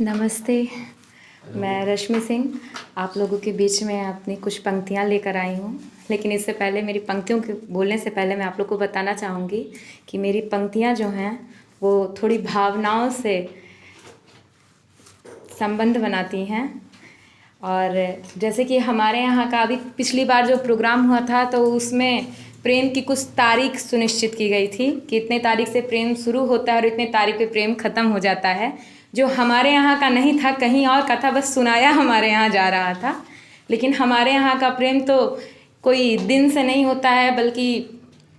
नमस्ते, मैं रश्मि सिंह आप लोगों के बीच में अपनी कुछ पंक्तियाँ लेकर आई हूँ। लेकिन इससे पहले मेरी पंक्तियों के बोलने से पहले मैं आप लोग को बताना चाहूँगी कि मेरी पंक्तियाँ जो हैं वो थोड़ी भावनाओं से संबंध बनाती हैं। और जैसे कि हमारे यहाँ का अभी पिछली बार जो प्रोग्राम हुआ था तो उसमें प्रेम की कुछ तारीख सुनिश्चित की गई थी कि इतने तारीख से प्रेम शुरू होता है और इतने तारीख पे प्रेम ख़त्म हो जाता है, जो हमारे यहाँ का नहीं था, कहीं और का था, बस सुनाया हमारे यहाँ जा रहा था। लेकिन हमारे यहाँ का प्रेम तो कोई दिन से नहीं होता है, बल्कि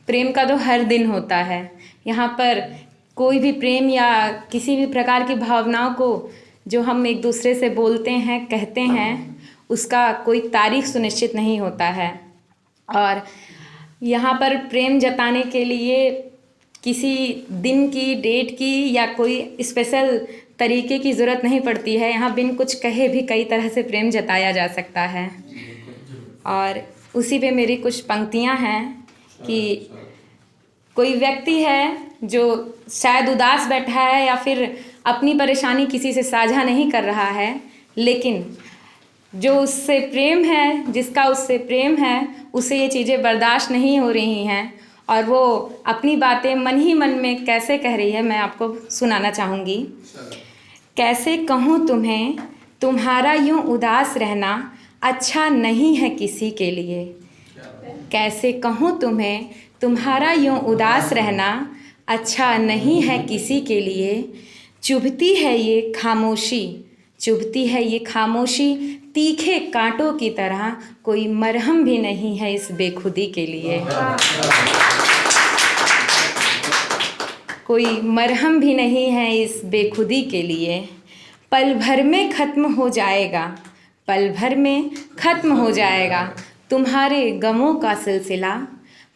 प्रेम का तो हर दिन होता है। यहाँ पर कोई भी प्रेम या किसी भी प्रकार की भावनाओं को जो हम एक दूसरे से बोलते हैं, कहते हैं, उसका कोई तारीख सुनिश्चित नहीं होता है। और यहाँ पर प्रेम जताने के लिए किसी दिन की, डेट की या कोई स्पेशल तरीके की ज़रूरत नहीं पड़ती है। यहाँ बिन कुछ कहे भी कई तरह से प्रेम जताया जा सकता है। और उसी पे मेरी कुछ पंक्तियाँ हैं कि कोई व्यक्ति है जो शायद उदास बैठा है या फिर अपनी परेशानी किसी से साझा नहीं कर रहा है, लेकिन जो उससे प्रेम है, जिसका उससे प्रेम है, उसे ये चीज़ें बर्दाश्त नहीं हो रही हैं और वो अपनी बातें मन ही मन में कैसे कह रही है, मैं आपको सुनाना चाहूँगी। कैसे कहूँ तुम्हें, तुम्हारा यूँ उदास रहना अच्छा नहीं है किसी के लिए। कैसे कहूँ तुम्हें, तुम्हारा यूँ उदास रहना अच्छा नहीं है किसी के लिए। चुभती है ये खामोशी, चुभती है ये खामोशी, तीखे कांटों की तरह, कोई मरहम भी नहीं है इस बेखुदी के लिए। कोई मरहम भी नहीं है इस बेखुदी के लिए। पल भर में ख़त्म हो जाएगा, पल भर में ख़त्म हो जाएगा तुम्हारे गमों का सिलसिला।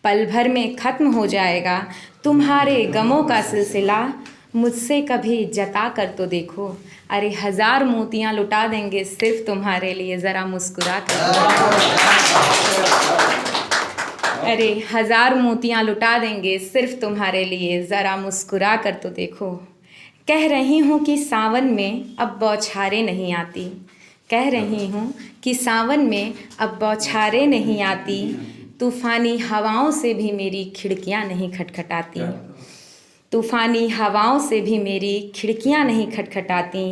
पल भर में ख़त्म हो जाएगा तुम्हारे गमों का सिलसिला। मुझसे कभी जता कर तो देखो, अरे 1000 मोतियाँ लुटा देंगे सिर्फ तुम्हारे लिए, ज़रा मुस्कुरा कर। अरे 1000 मोतियाँ लुटा देंगे सिर्फ तुम्हारे लिए, ज़रा मुस्कुरा कर तो देखो। कह रही हूँ कि सावन में अब बौछारें नहीं आती, कह रही हूँ कि सावन में अब बौछारें नहीं आती। तूफ़ानी हवाओं से भी मेरी खिड़कियाँ नहीं खटखटाती, तूफ़ानी हवाओं से भी मेरी खिड़कियाँ नहीं खटखटाती।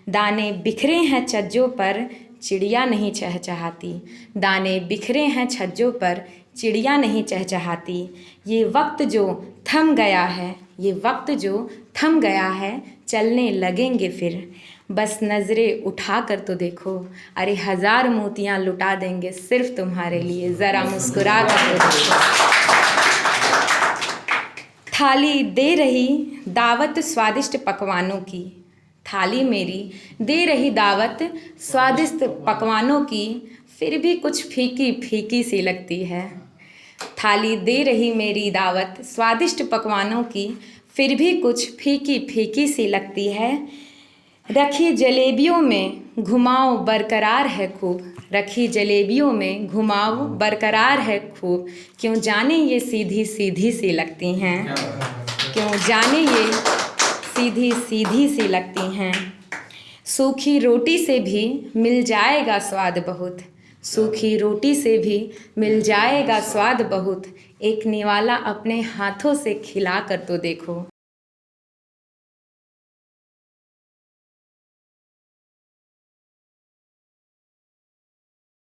दाने बिखरे हैं छज्जों पर, चिड़िया नहीं चहचहाती। दाने बिखरे हैं छज्जों पर, चिड़िया नहीं चहचहाती। ये वक्त जो थम गया है, ये वक्त जो थम गया है, चलने लगेंगे फिर। बस नज़रें उठा कर तो देखो, अरे 1000 मोतियाँ लुटा देंगे सिर्फ तुम्हारे लिए, ज़रा मुस्कुरा कर तो देखो। थाली दे रही दावत स्वादिष्ट पकवानों की, थाली मेरी दे रही दावत स्वादिष्ट पकवानों की, फिर भी कुछ फीकी फीकी सी लगती है। थाली दे रही मेरी दावत स्वादिष्ट पकवानों की, फिर भी कुछ फीकी फीकी सी लगती है। रखी जलेबियों में घुमाव बरकरार है खूब, रखी जलेबियों में घुमाव बरकरार है खूब। क्यों जाने ये सीधी सीधी सी लगती हैं, क्यों जाने ये सीधी सीधी सी लगती हैं। सूखी रोटी से भी मिल जाएगा स्वाद बहुत, सूखी रोटी से भी मिल जाएगा स्वाद बहुत। एक निवाला अपने हाथों से खिला कर तो देखो,